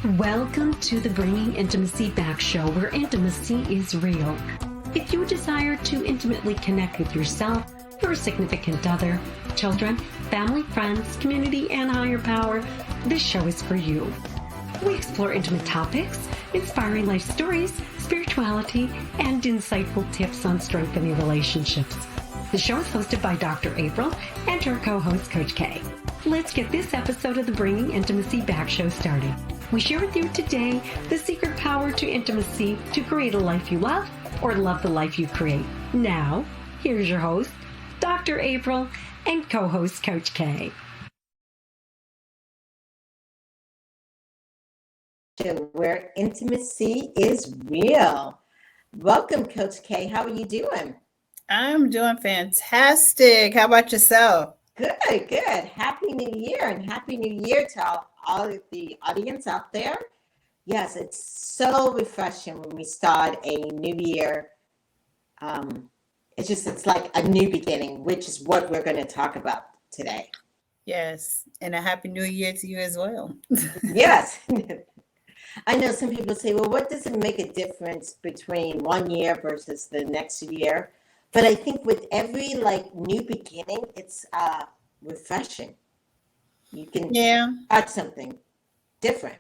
Welcome to the Bringing Intimacy Back show, where intimacy is real. If you desire to intimately connect with yourself, your significant other, children, family, friends, community, and higher power, this show is for you. We explore intimate topics, inspiring life stories, spirituality, and insightful tips on strengthening relationships. The show is hosted by Dr. April and her co-host, Coach K. Let's get this episode of the Bringing Intimacy Back show started. We share with you today the secret power to intimacy to create a life you love or love the life you create. Now, here's your host, Dr. April, and co-host, Coach K. Where intimacy is real. Welcome, Coach K. How are you doing? I'm doing fantastic. How about yourself? Good, good. Happy New Year, and Happy New Year to all of the audience out there. Yes, it's so refreshing when we start a new year. It's like a new beginning, which is what we're going to talk about today. Yes, and a Happy New Year to you as well. Yes. I know some people say, well, what does it make a difference between 1 year versus the next year? But I think with every new beginning, it's refreshing. You can add something different.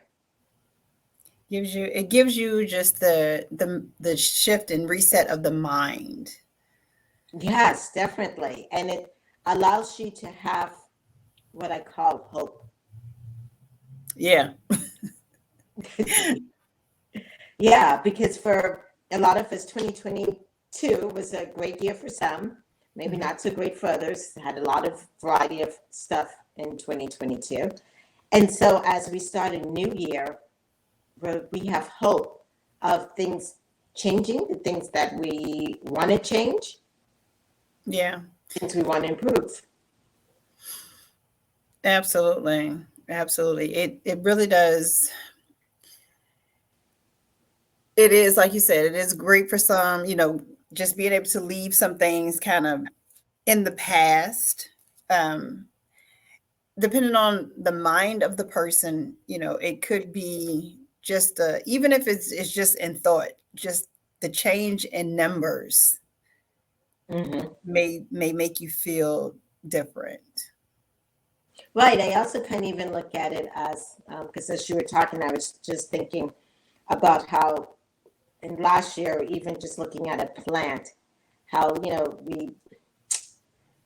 It gives you just the shift and reset of the mind. Yes, definitely. And it allows you to have what I call hope. Yeah. Yeah, because for a lot of us, 2022 was a great year for some, maybe not so great for others. Had a lot of variety of stuff in 2022. And so as we start a new year, we have hope of things changing, the things that we want to change. Yeah. Things we want to improve. Absolutely. Absolutely. It really does. It is, like you said, it is great for some, just being able to leave some things kind of in the past. Depending on the mind of the person, it could be just even if it's just in thought, just the change in numbers may make you feel different. Right. I also kind of even look at it as, because as you were talking, I was just thinking about how in last year, even just looking at a plant, how, we,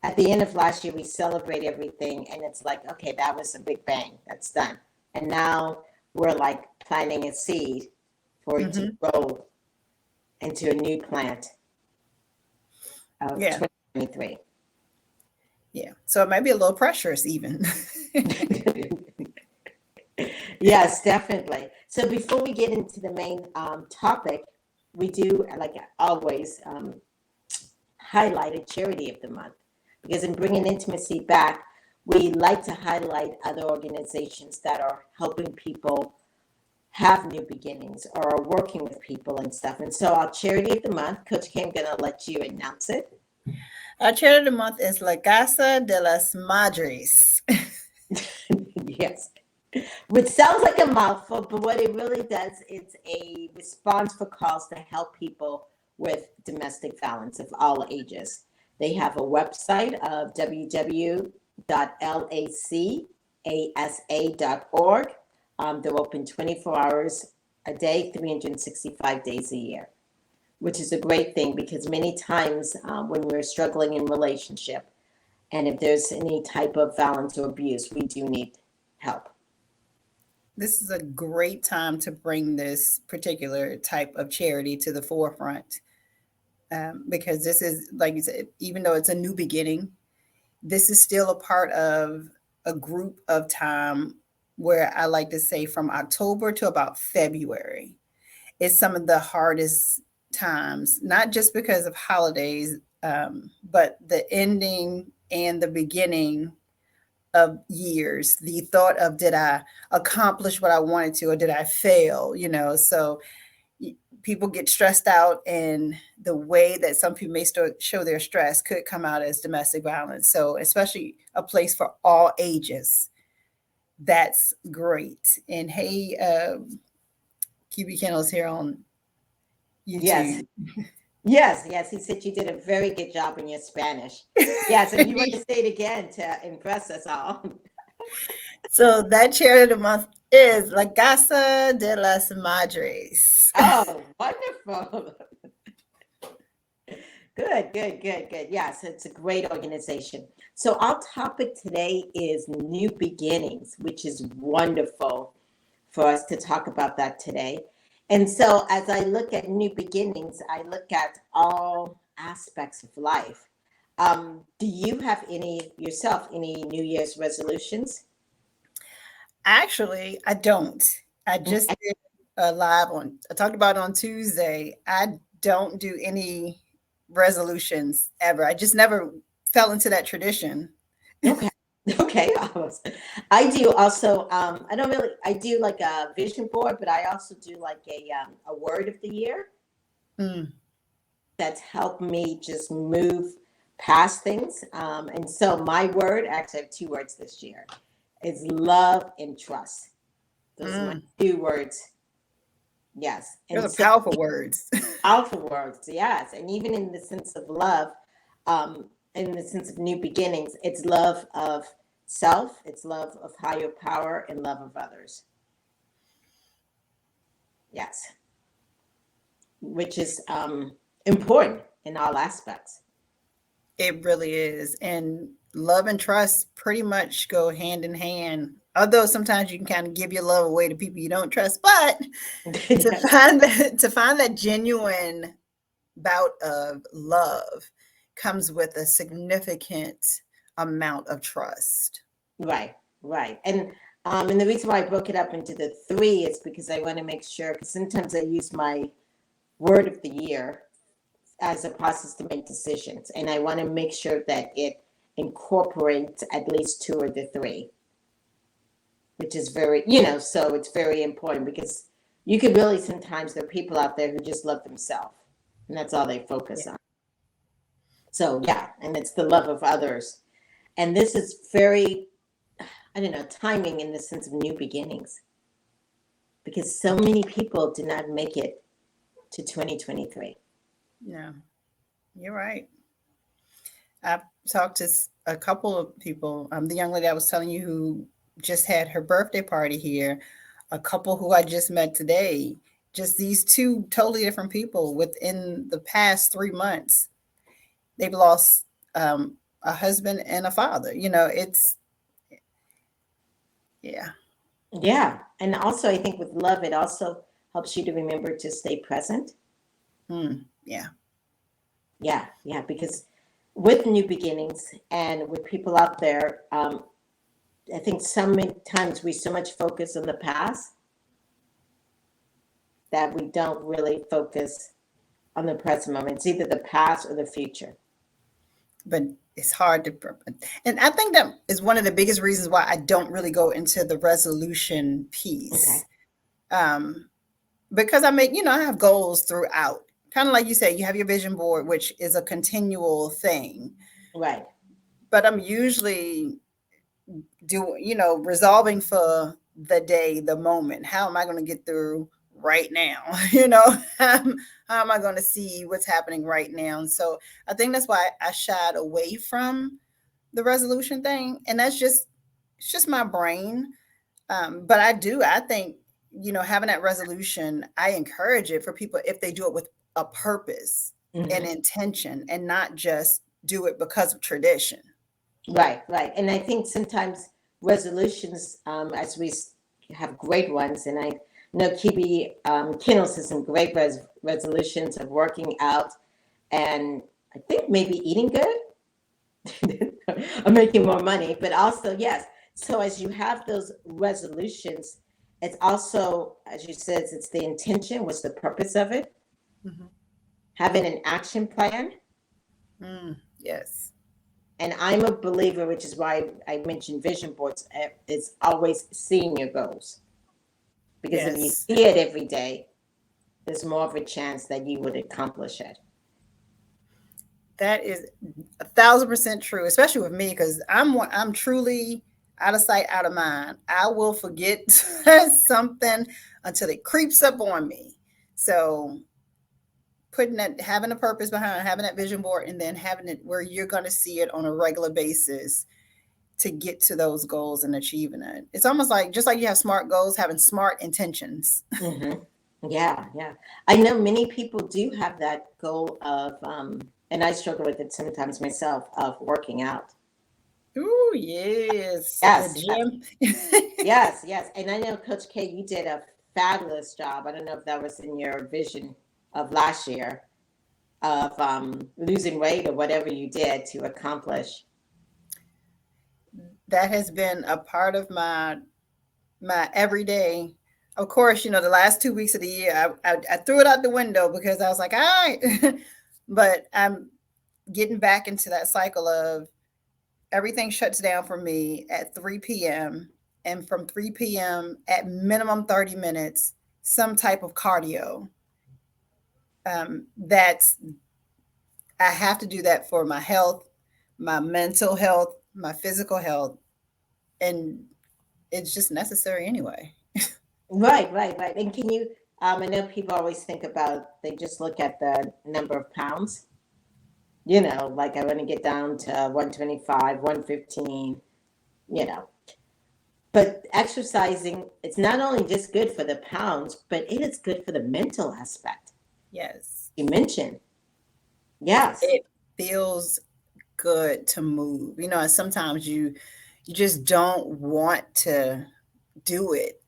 at the end of last year, we celebrate everything and it's like, okay, that was a big bang, that's done. And now we're like planting a seed for it to grow into a new plant of 2023. Yeah. So it might be a little pressurous even. Yes, definitely. So before we get into the main topic, we do, like always, highlight a charity of the month. Because in bringing intimacy back, we like to highlight other organizations that are helping people have new beginnings or are working with people and stuff. And so our charity of the month, Coach K, I'm going to let you announce it. Our charity of the month is La Casa de las Madres. Yes. Which sounds like a mouthful, but what it really does, it's a response for calls to help people with domestic violence of all ages. They have a website of www.lacasa.org. They're open 24 hours a day, 365 days a year, which is a great thing because many times when we're struggling in relationship, and if there's any type of violence or abuse, we do need help. This is a great time to bring this particular type of charity to the forefront. Because this is, like you said, even though it's a new beginning, this is still a part of a group of time where I like to say from October to about February. It's some of the hardest times, not just because of holidays, but the ending and the beginning of years. The thought of, did I accomplish what I wanted to, or did I fail? So people get stressed out, and the way that some people may show their stress could come out as domestic violence. So especially a place for all ages. That's great. And hey, QB Kennels here on Yes. YouTube. Yes. He said you did a very good job in your Spanish. Yes, and you want to say it again to impress us all. So that charity of the month is La Casa de las Madres. Oh, wonderful. Good. Yes, it's a great organization. So our topic today is new beginnings, which is wonderful for us to talk about that today. And so as I look at new beginnings, I look at all aspects of life. Do you have any New Year's resolutions? Actually, I don't. I just did a live I talked about it on Tuesday. I don't do any resolutions ever. I just never fell into that tradition. Okay. Okay. I do also, I don't really, I do like a vision board, but I also do like a word of the year Mm, that's helped me just move past things. And so my word, actually I have two words this year, is love and trust. Those are my mm. two words. Yes. Those And are so powerful words. powerful words, yes. And even in the sense of love, in the sense of new beginnings, it's love of self, it's love of higher power, and love of others. Yes, which is important in all aspects. It really is. And love and trust pretty much go hand in hand. Although sometimes you can kind of give your love away to people you don't trust, but Yes, to find that genuine bout of love comes with a significant amount of trust. right. And the reason why I broke it up into the three is because I want to make sure, because sometimes I use my word of the year as a process to make decisions. And I want to make sure that it incorporates at least two of the three, which is very, so it's very important because you could really sometimes, there are people out there who just love themselves and that's all they Yeah. focus on. So, yeah, and it's the love of others. And this is very, I don't know, timing in the sense of new beginnings because so many people did not make it to 2023. Yeah, you're right. I've talked to a couple of people. The young lady I was telling you who just had her birthday party here, a couple who I just met today, just these two totally different people within the past 3 months. They've lost a husband and a father. Yeah. Yeah. And also, I think with love, it also helps you to remember to stay present. Yeah. Yeah. Because with new beginnings and with people out there, I think sometimes we so much focus on the past that we don't really focus on the present moment. It's either the past or the future. But it's hard to, and I think that is one of the biggest reasons why I don't really go into the resolution Okay. piece. Um, because I have goals throughout. Kind of like you said, you have your vision board, which is a continual thing. Right. But I'm usually resolving for the day, the moment. How am I going to get through right now? How am I going to see what's happening right now? And so I think that's why I shied away from the resolution thing. And it's just my brain. But I think, having that resolution, I encourage it for people if they do it with a purpose and Hmm. intention and not just do it because of tradition. Right. And I think sometimes resolutions, as we have great ones, and I know Kibi Kennels has some great resolutions of working out and I think maybe eating good or making more money, but also, yes. So as you have those resolutions, it's also, as you said, it's the intention, what's the purpose of it, Mhm. having an action plan. Yes. And I'm a believer, which is why I mentioned vision boards, is always seeing your goals. Because if you Yes. see it every day, there's more of a chance that you would accomplish it. That is 1,000% true, especially with me, because I'm truly out of sight, out of mind. I will forget something until it creeps up on me. So having a purpose behind it, having that vision board, and then having it where you're going to see it on a regular basis to get to those goals and achieving it. It's almost like, just like you have smart goals, having smart intentions. Mm-hmm. Yeah, yeah. I know many people do have that goal of, and I struggle with it sometimes myself, of working out. Ooh, yes. The Yes, gym. yes, yes. And I know, Coach K, you did a fabulous job. I don't know if that was in your vision of last year of losing weight or whatever you did to accomplish. That has been a part of my everyday. Of course, the last 2 weeks of the year, I threw it out the window because I was like, all right. But I'm getting back into that cycle of everything shuts down for me at 3 p.m. And from 3 p.m. at minimum 30 minutes, some type of cardio. That's I have to do that for my health, my mental health, my physical health, and it's just necessary anyway. Right, right, right. And can you, I know people always think about, they just look at the number of pounds, like I want to get down to 125, 115, you know. But exercising, it's not only just good for the pounds, but it is good for the mental aspect. Yes. You mentioned. Yes. It feels good to move. And sometimes you just don't want to do it.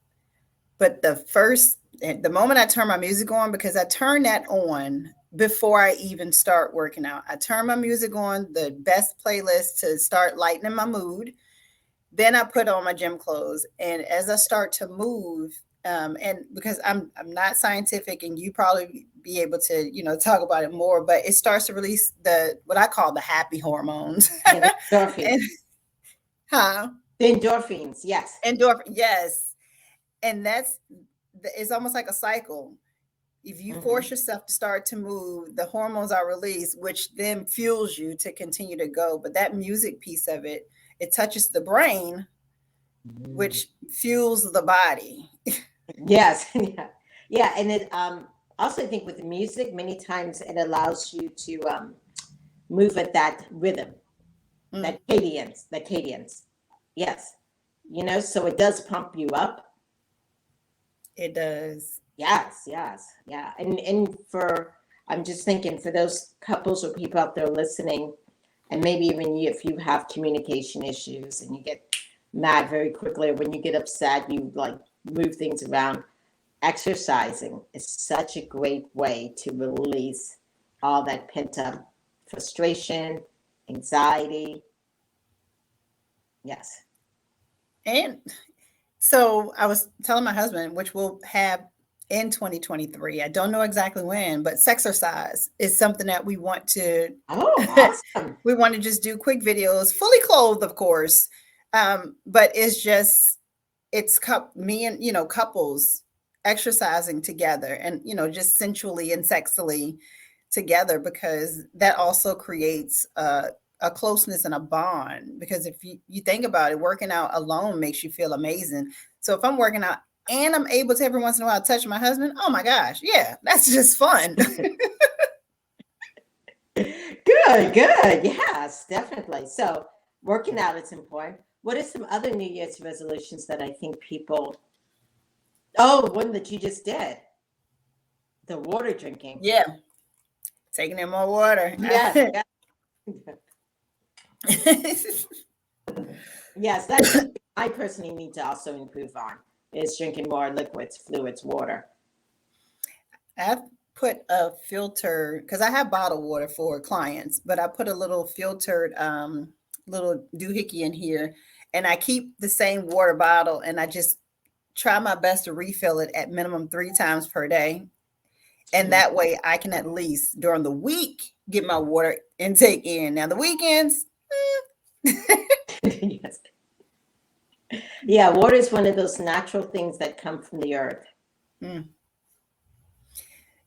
But the moment I turn my music on, because I turn that on before I even start working out, I turn my music on, the best playlist to start lightening my mood. Then I put on my gym clothes. And as I start to move, and because I'm not scientific, and you probably be able to talk about it more, but it starts to release what I call the happy hormones. And the endorphins. And, huh? The endorphins, yes. Endorphin, yes. And it's almost like a cycle. If you force yourself to start to move, the hormones are released, which then fuels you to continue to go. But that music piece of it touches the brain, which fuels the body. Yes. Yeah. Yeah. And it also, I think with the music, many times it allows you to move at that rhythm, that cadence. Yes. So it does pump you up. It does. Yes, yes, yeah. And I'm just thinking for those couples or people out there listening, and maybe even if you have communication issues and you get mad very quickly, or when you get upset, you like move things around. Exercising is such a great way to release all that pent up frustration, anxiety. Yes. And so I was telling my husband, which we'll have in 2023. I don't know exactly when, but sexercise is something that we want to. Oh, awesome. We want to just do quick videos, fully clothed, of course. But it's me and couples exercising together, and just sensually and sexily together, because that also creates a closeness and a bond. Because if you think about it, working out alone makes you feel amazing. So if I'm working out and I'm able to every once in a while touch my husband, oh my gosh, yeah, that's just fun. Good. Yes, definitely. So working out is important. What are some other New Year's resolutions that I think people? Oh, one that you just did. The water drinking. Yeah. Taking in more water. Yes. Yes, that's something I personally need to also improve on, is drinking more liquids, fluids, water. I've put a filter, because I have bottled water for clients, but I put a little filtered little doohickey in here, and I keep the same water bottle, and I just try my best to refill it at minimum 3 times per day. And that way I can at least during the week get my water intake in. Now the weekends. Yes. Yeah, water is one of those natural things that come from the earth.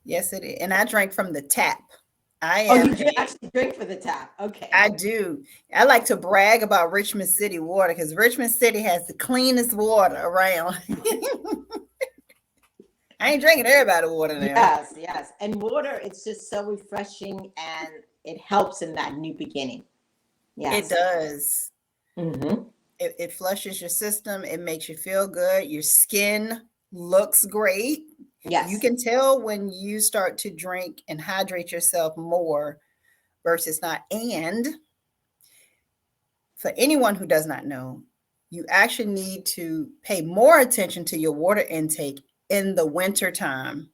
Yes, it is. And I drank from the tap. I Oh, am you do actually drink for the tap. Okay. I do. I like to brag about Richmond City water because Richmond City has the cleanest water around. I ain't drinking everybody's water now. Yes, yes. And water, it's just so refreshing and it helps in that new beginning. It Yes. does. Mm-hmm. It flushes your system. It makes you feel good. Your skin looks great. You Yes. can tell when you start to drink and hydrate yourself more versus not. And for anyone who does not know, you actually need to pay more attention to your water intake in the winter time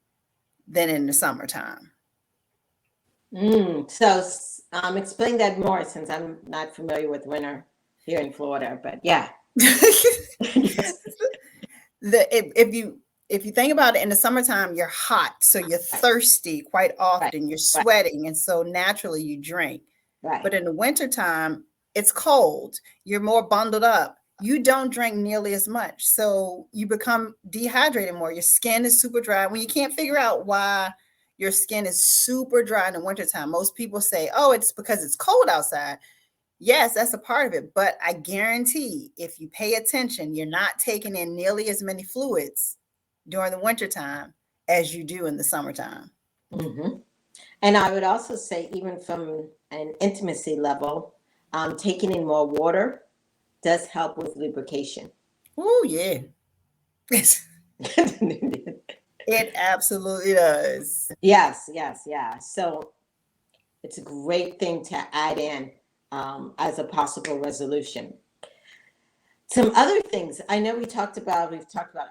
than in the summertime. So explain that more since I'm not familiar with winter here in Florida, but yeah. Yes. If you think about it, in the summertime you're hot, so you're thirsty quite Right, often, you're right, sweating, and so naturally you drink. right. But in the wintertime it's cold, you're more bundled up, you don't drink nearly as much, so you become dehydrated more. Your skin is super dry. When you can't figure out why your skin is super dry in the wintertime, most people say, oh, it's because it's cold outside. Yes, that's a part of it. But I guarantee if you pay attention, you're not taking in nearly as many fluids during the wintertime as you do in the summertime. Mm-hmm. And I would also say, even from an intimacy level, taking in more water does help with lubrication. Oh, yeah. It absolutely does. Yes, yes, yeah. So it's a great thing to add in as a possible resolution. Some other things I know we've talked about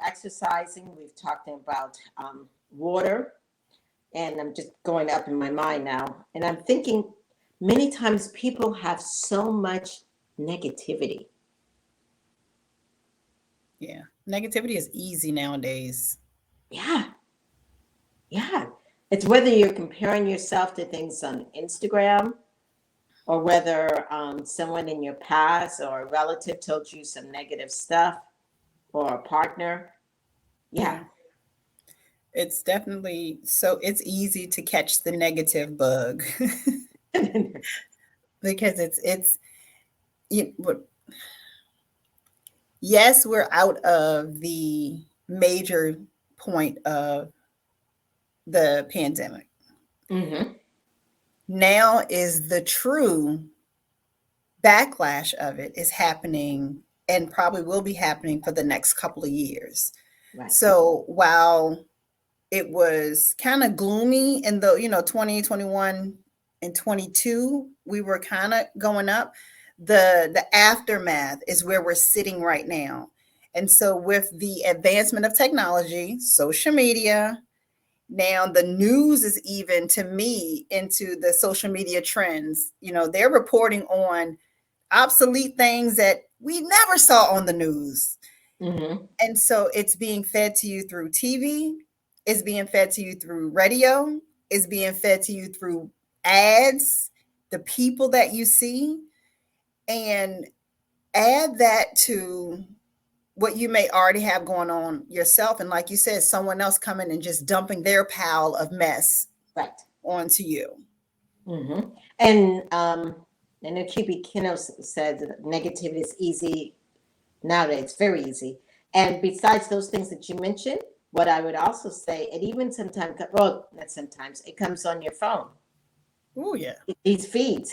exercising, we've talked about water, and I'm just going up in my mind now. And I'm thinking many times people have so much negativity. Yeah. Negativity is easy nowadays. Yeah, yeah. It's whether you're comparing yourself to things on Instagram or whether someone in your past or a relative told you some negative stuff or a partner. Yeah. Yeah. It's definitely so it's easy to catch the negative bug because it's you, yes, we're out of the major point of the pandemic. Mm-hmm. Now is the true backlash of it is happening and probably will be happening for the next couple of years. Right. So while it was kind of gloomy in the 2021 and 22, we were kind of going up, the aftermath is where we're sitting right now. And so with the advancement of technology, social media, now the news is even to me into the social media trends. They're reporting on obsolete things that we never saw on the news. Mm-hmm. And so it's being fed to you through TV, it's being fed to you through radio, it's being fed to you through ads, the people that you see, and add that to what you may already have going on yourself. And like you said, someone else coming and just dumping their pile of mess Right. onto you. Mm-hmm. And I know QB Kino said that negativity is easy nowadays. It's very easy. And besides those things that you mentioned, what I would also say, it even sometimes, well, not sometimes, it comes on your phone. Oh, yeah. These feeds.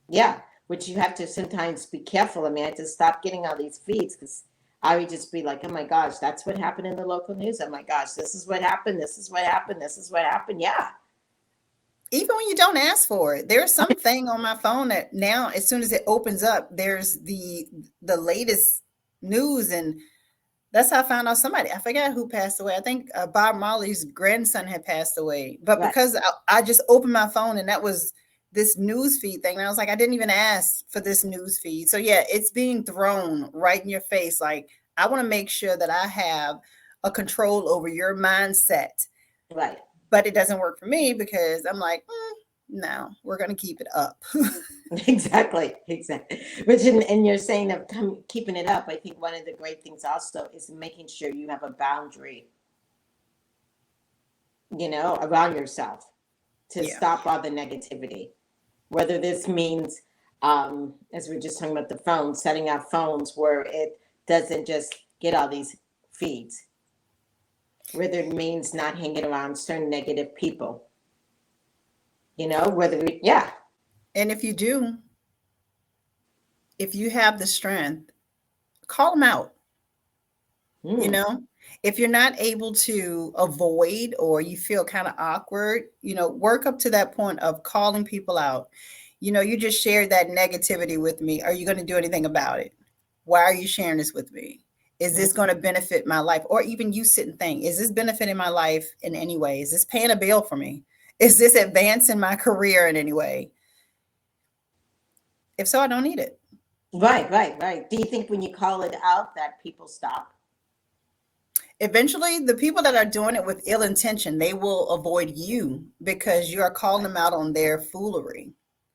Yeah. Which you have to sometimes be careful. I mean, I had to stop getting all these feeds because I would just be like, oh my gosh, that's what happened in the local news. Oh my gosh, this is what happened. This is what happened. This is what happened. Yeah. Even when you don't ask for it, there's something on my phone that now, as soon as it opens up, there's the latest news. And that's how I found out somebody, I forgot who passed away. I think Bob Marley's grandson had passed away. But Right. because I just opened my phone and that was this news feed thing. And I was like, I didn't even ask for this news feed. So yeah, it's being thrown right in your face. Like, I want to make sure that I have a control over your mindset. Right. But it doesn't work for me because I'm like, no, we're going to keep it up. Exactly. Which, and you're saying of keeping it up, I think one of the great things also is making sure you have a boundary, around yourself to Yeah. stop all the negativity. Whether this means, as we are just talking about the phone, setting up phones where it doesn't just get all these feeds. Whether it means not hanging around certain negative people. Yeah. And if you have the strength, call them out. Mm. If you're not able to avoid or you feel kind of awkward, work up to that point of calling people out. You just shared that negativity with me. Are you going to do anything about it? Why are you sharing this with me? Is this going to benefit my life? Or even you sit and think, is this benefiting my life in any way? Is this paying a bill for me? Is this advancing my career in any way? If so, I don't need it. Right. Do you think when you call it out that people stop? Eventually, the people that are doing it with ill intention, they will avoid you because you are calling them out on their foolery.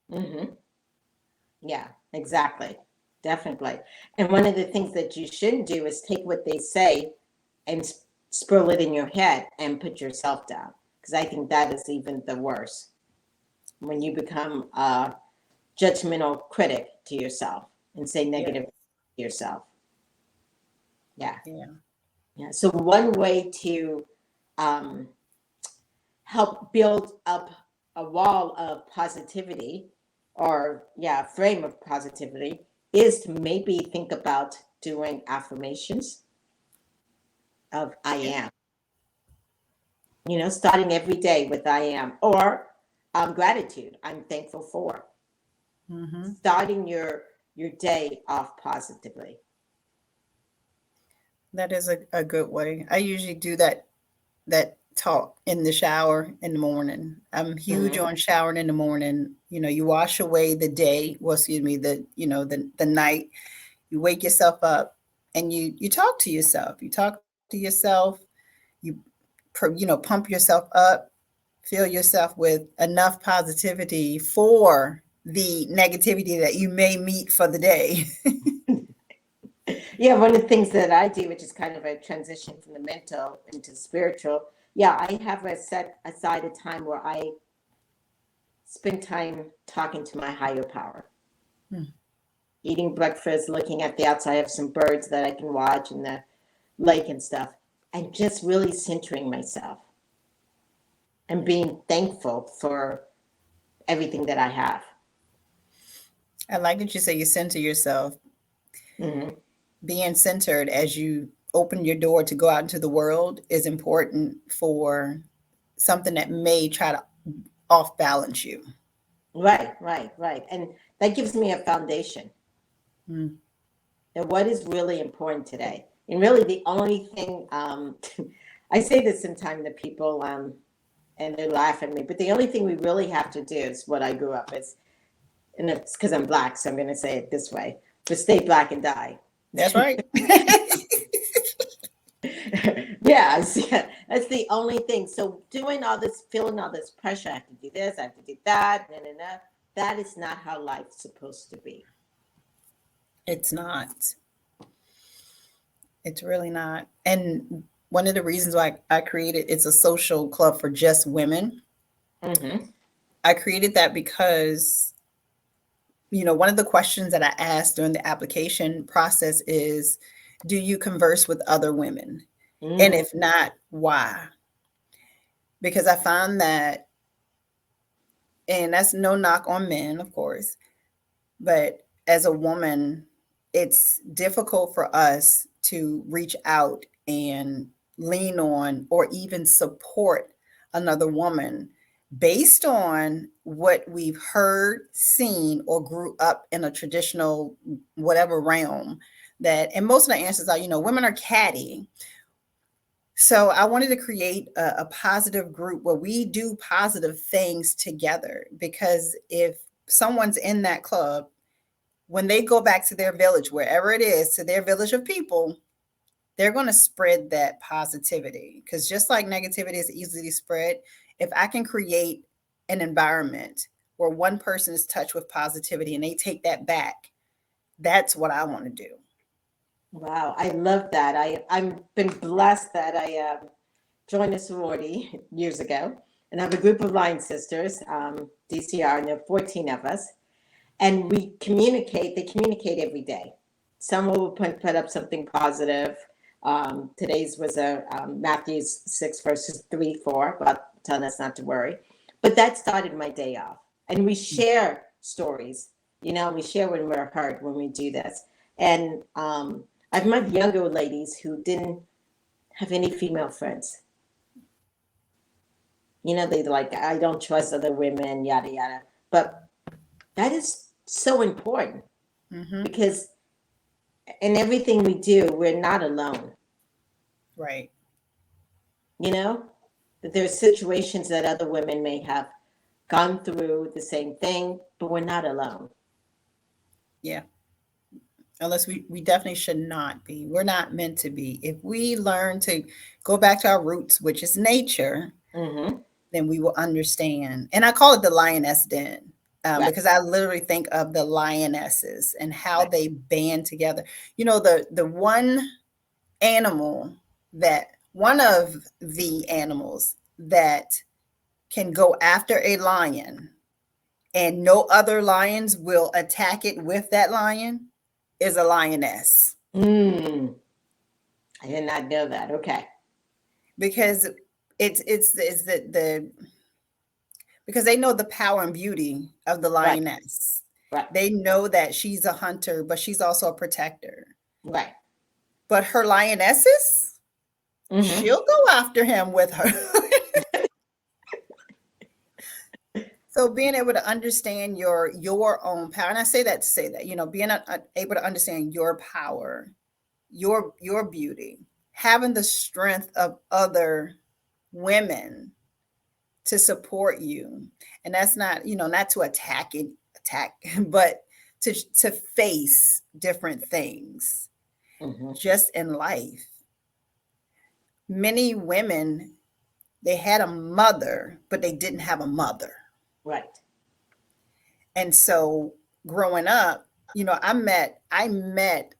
Mm-hmm. Yeah, exactly. Definitely. And one of the things that you shouldn't do is take what they say and spill it in your head and put yourself down. Because I think that is even the worst. When you become a judgmental critic to yourself and say negative to yourself. Yeah. Yeah. So one way to help build up a wall of positivity or frame of positivity is to maybe think about doing affirmations of I am. Starting every day with I am or gratitude. I'm thankful for. Mm-hmm. Starting your day off positively. That is a good way. I usually do that talk in the shower in the morning. I'm huge on showering in the morning. You wash away the day, the night. You wake yourself up and you talk to yourself. You talk to yourself. You pump yourself up, fill yourself with enough positivity for the negativity that you may meet for the day. Yeah, one of the things that I do, which is kind of a transition from the mental into spiritual, I have set aside a time where I spend time talking to my higher power. Eating breakfast, looking at the outside of some birds that I can watch in the lake and stuff, and just really centering myself and being thankful for everything that I have. I like that you say you center yourself. Mm-hmm. Being centered as you open your door to go out into the world is important for something that may try to off balance you. Right. And that gives me a foundation. And what is really important today? And really the only thing, I say this sometimes to people, and they laugh at me, but the only thing we really have to do is what I grew up as, and it's because I'm Black, so I'm going to say it this way, but stay Black and die. That's right. Yeah, that's the only thing. So doing all this, feeling all this pressure, I have to do this, I have to do that, that is not how life's supposed to be. It's not. It's really not. And one of the reasons why I created it's a social club for just women. Mm-hmm. I created that because, one of the questions that I asked during the application process is, do you converse with other women? And if not, why? Because I found that, and that's no knock on men, of course, but as a woman, it's difficult for us to reach out and lean on or even support another woman based on what we've heard, seen, or grew up in a traditional whatever realm that, and most of the answers are, women are catty. So I wanted to create a positive group where we do positive things together, because if someone's in that club, when they go back to their village, wherever it is, to their village of people, they're going to spread that positivity. Because just like negativity is easily spread, if I can create an environment where one person is touched with positivity and they take that back, that's what I want to do. Wow, I love that. I've been blessed that I joined a sorority years ago, And I have a group of Lion Sisters, DCR, and there are 14 of us. And we communicate, they communicate every day. Some will put up something positive. Today's was a Matthew 6 verses 3, 4, about telling us not to worry. But that started my day off. And we share stories. You know, we share when we're hurt when we do this. And I've met younger ladies who didn't have any female friends. You know, they like, I don't trust other women, yada, yada. But that is so important because in everything we do, we're not alone. Right. You know, that there's situations that other women may have gone through the same thing, but we're not alone. Yeah. Unless we definitely should not be. We're not meant to be. If we learn to go back to our roots, which is nature, then we will understand. And I call it the lioness den. Because I literally think of the lionesses and how they band together. You know, the one of the animals that can go after a lion and no other lions will attack it with that lion is a lioness. I did not know that. Okay. Because it's the because they know the power and beauty of the lioness. Right. They know that she's a hunter, but she's also a protector. Right. But her lionesses, she'll go after him with her. So being able to understand your own power, and I say that to say that, you know, being able to understand your power, your beauty, having the strength of other women to support you. And that's not, you know, not to attack, but to face different things just in life. Many women, they had a mother, but they didn't have a mother. Right. And so growing up, you know, I met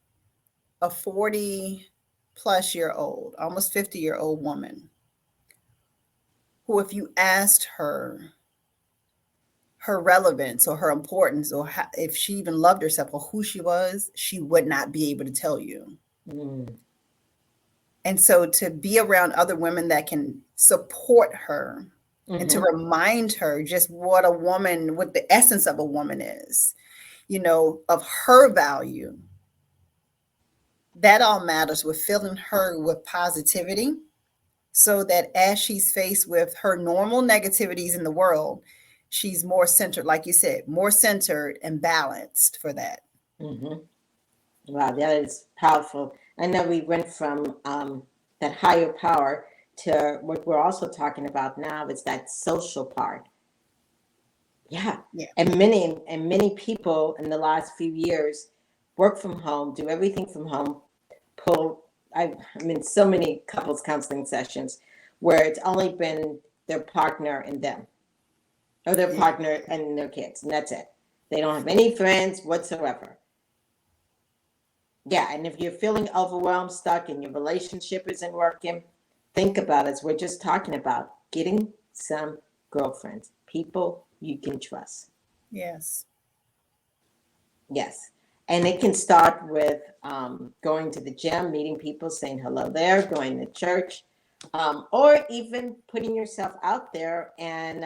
a 40 plus year old, almost 50-year-old woman who, if you asked her relevance or her importance or if she even loved herself or who she was, she would not be able to tell you. And so to be around other women that can support her and to remind her just what the essence of a woman is, you know, of her value, that all matters, with filling her with positivity so that as she's faced with her normal negativities in the world, she's more centered, like you said, more centered and balanced for that. Wow, that is powerful. I know we went from that higher power to what we're also talking about now is that social part. Yeah. And many people in the last few years work from home, do everything from home, I'm in so many couples counseling sessions where it's only been their partner and them, or their partner and their kids, and that's it. They don't have any friends whatsoever. Yeah, and if you're feeling overwhelmed, stuck, and your relationship isn't working, think about it. We're just talking about getting some girlfriends, people you can trust. Yes. Yes. And it can start with going to the gym, meeting people, saying hello there, going to church, or even putting yourself out there and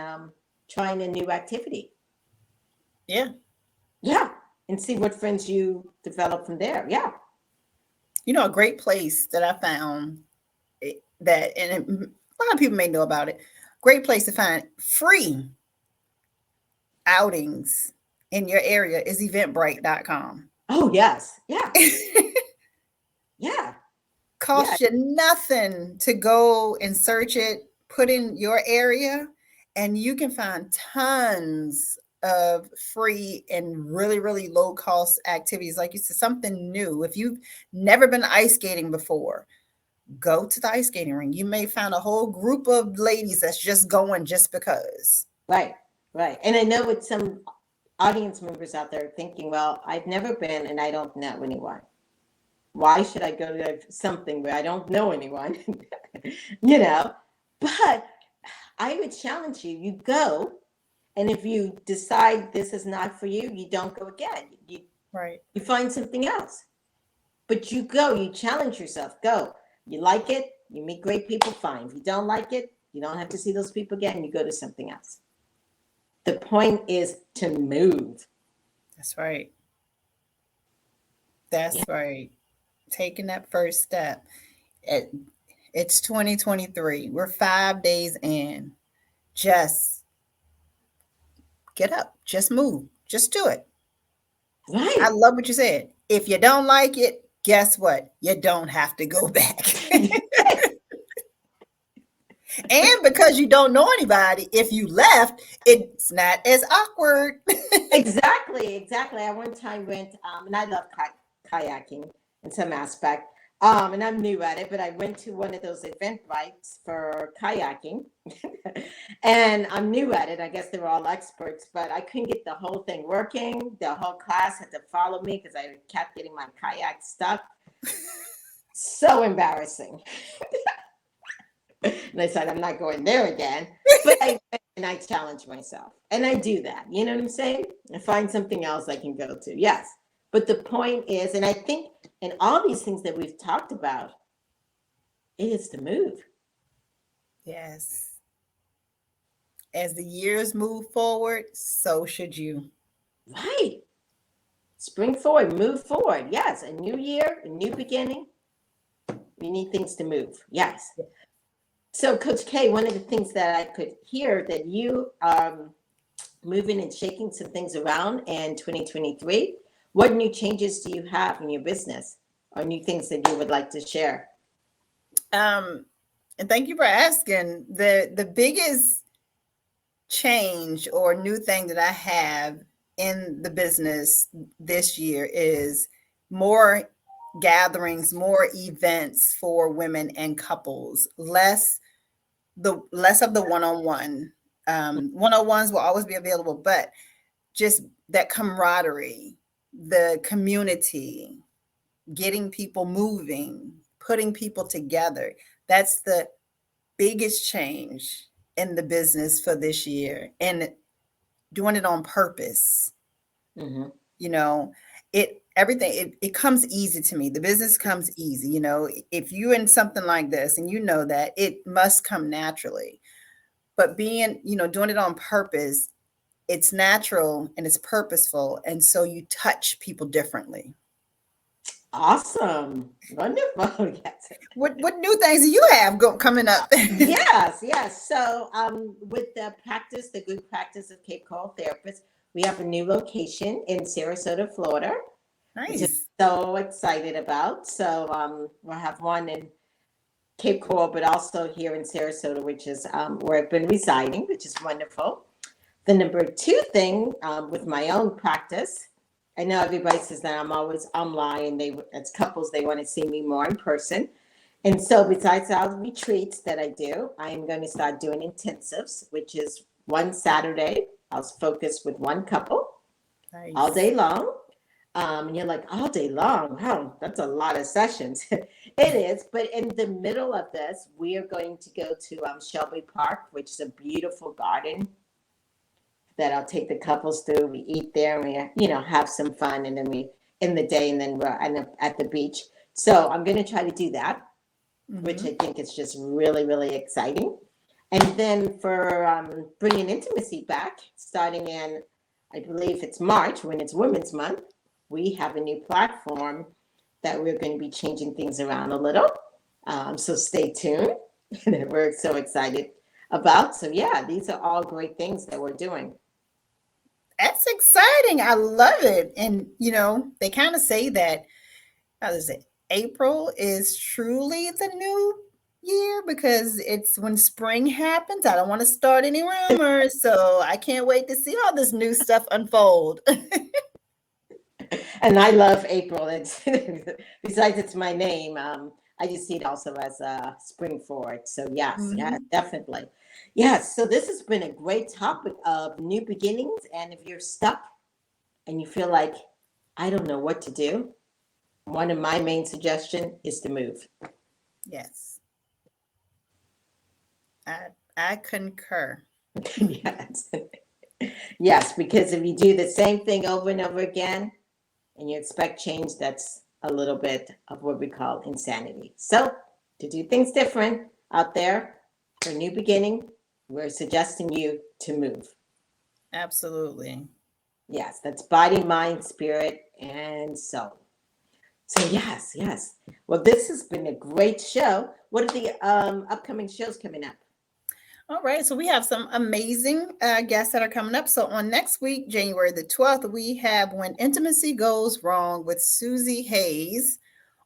trying a new activity. Yeah. Yeah. And see what friends you develop from there. Yeah. You know, a great place that I found that, and a lot of people may know about it, great place to find free outings in your area is eventbrite.com. Oh, yes. Yeah. Yeah. Costs you nothing to go and search it, put in your area, and you can find tons of free and really, really low cost activities. Like you said, something new. If you've never been ice skating before, go to the ice skating ring. You may find a whole group of ladies that's just going just because. Right. And I know with some audience members out there thinking, well, I've never been and I don't know anyone. Why should I go to something where I don't know anyone? You know, but I would challenge you. You go, and if you decide this is not for you, you don't go again. Right. You find something else. But you go, you challenge yourself. Go. You like it, you meet great people, fine. If you don't like it, you don't have to see those people again. You go to something else. The point is to move. That's right. That's Yeah. right. Taking that first step. It's 2023. We're 5 days in. Just get up. Just move. Just do it. I Right. love what you said. If you don't like it, guess what? You don't have to go back. And because you don't know anybody, if you left, it's not as awkward. Exactly, exactly. I one time went, and I love kayaking in some aspect, and I'm new at it, but I went to one of those event bikes for kayaking, and I'm new at it. I guess they were all experts, but I couldn't get the whole thing working. The whole class had to follow me because I kept getting my kayak stuck. So embarrassing. And I said, I'm not going there again. But I challenge myself. And I do that. You know what I'm saying? I find something else I can go to. Yes. But the point is, and I think in all these things that we've talked about, it is to move. Yes. As the years move forward, so should you. Right. Spring forward, move forward. Yes. A new year, a new beginning. We need things to move. Yes. So, Coach K, one of the things that I could hear that you moving and shaking some things around in 2023. What new changes do you have in your business or new things that you would like to share? And thank you for asking. The biggest change or new thing that I have in the business this year is more gatherings, more events for women and couples, less of the one-on-one. One-on-ones will always be available, but just that camaraderie, the community, getting people moving, putting people together. That's the biggest change in the business for this year, and doing it on purpose. Mm-hmm. You know, it comes easy to me. The business comes easy. You know, if you're in something like this and you know that it must come naturally, but doing it on purpose, it's natural and it's purposeful. And so you touch people differently. Awesome. Wonderful. Yes. What new things do you have coming up? Yes, yes. So with the good practice of Cape Coral Therapists, we have a new location in Sarasota, Florida, which is Nice. so excited about. So we'll have one in Cape Coral, but also here in Sarasota, which is where I've been residing, which is wonderful. The number two thing with my own practice, I know everybody says that I'm always online. As couples, they want to see me more in person. And so besides our retreats that I do, I'm going to start doing intensives, which is one Saturday. I'll focus with one couple all Nice. day long. And you're like, all day long? Wow, that's a lot of sessions. It is. But in the middle of this, we are going to go to Shelby Park, which is a beautiful garden that I'll take the couples through. We eat there and we, have some fun. And then in the day, and then we're at the beach. So I'm going to try to do that, which I think is just really, really exciting. And then for bringing intimacy back, starting in, I believe it's March, when it's Women's Month, we have a new platform that we're going to be changing things around a little. So stay tuned. That we're so excited about. So yeah, these are all great things that we're doing. That's exciting. I love it. And they kind of say that, how does it? April is truly the new year because it's when spring happens. I don't want to start any rumors, so I can't wait to see all this new stuff unfold. And I love April. It's besides it's my name. I just see it also as a spring forward. So yes, yeah, definitely. Yes. So this has been a great topic of new beginnings. And if you're stuck and you feel like I don't know what to do, one of my main suggestions is to move. Yes. I concur. Yes. Yes, because if you do the same thing over and over again and you expect change, that's a little bit of what we call insanity. So, to do things different out there for a new beginning, we're suggesting you to move. Absolutely. Yes, that's body, mind, spirit, and soul. So, yes. Well, this has been a great show. What are the upcoming shows coming up? All right, so we have some amazing guests that are coming up. So on next week, January the 12th, we have When Intimacy Goes Wrong with Susie Hayes.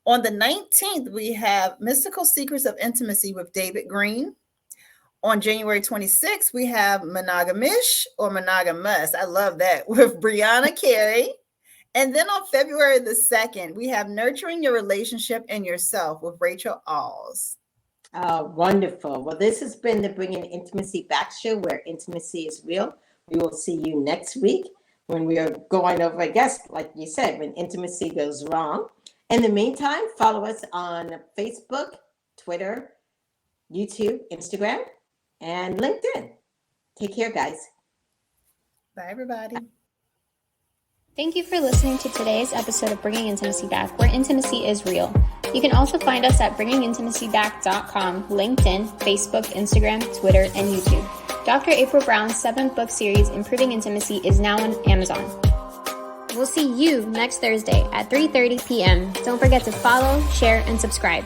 On the 19th, we have Mystical Secrets of Intimacy with David Green. On January 26th, we have Monogamish or Monogamous. I love that with Brianna Carey. And then on February the 2nd, we have Nurturing Your Relationship and Yourself with Rachel Alls. Wonderful. Well, this has been the Bringing Intimacy Back show, where intimacy is real. We will see you next week when we are going over, I guess, like you said, when intimacy goes wrong. In the meantime, follow us on Facebook, Twitter, YouTube, Instagram, and LinkedIn. Take care, guys. Bye, everybody. Thank you for listening to today's episode of Bringing Intimacy Back, where intimacy is real. You can also find us at bringingintimacyback.com, LinkedIn, Facebook, Instagram, Twitter, and YouTube. Dr. April Brown's 7-book series, Improving Intimacy, is now on Amazon. We'll see you next Thursday at 3:30 p.m. Don't forget to follow, share, and subscribe.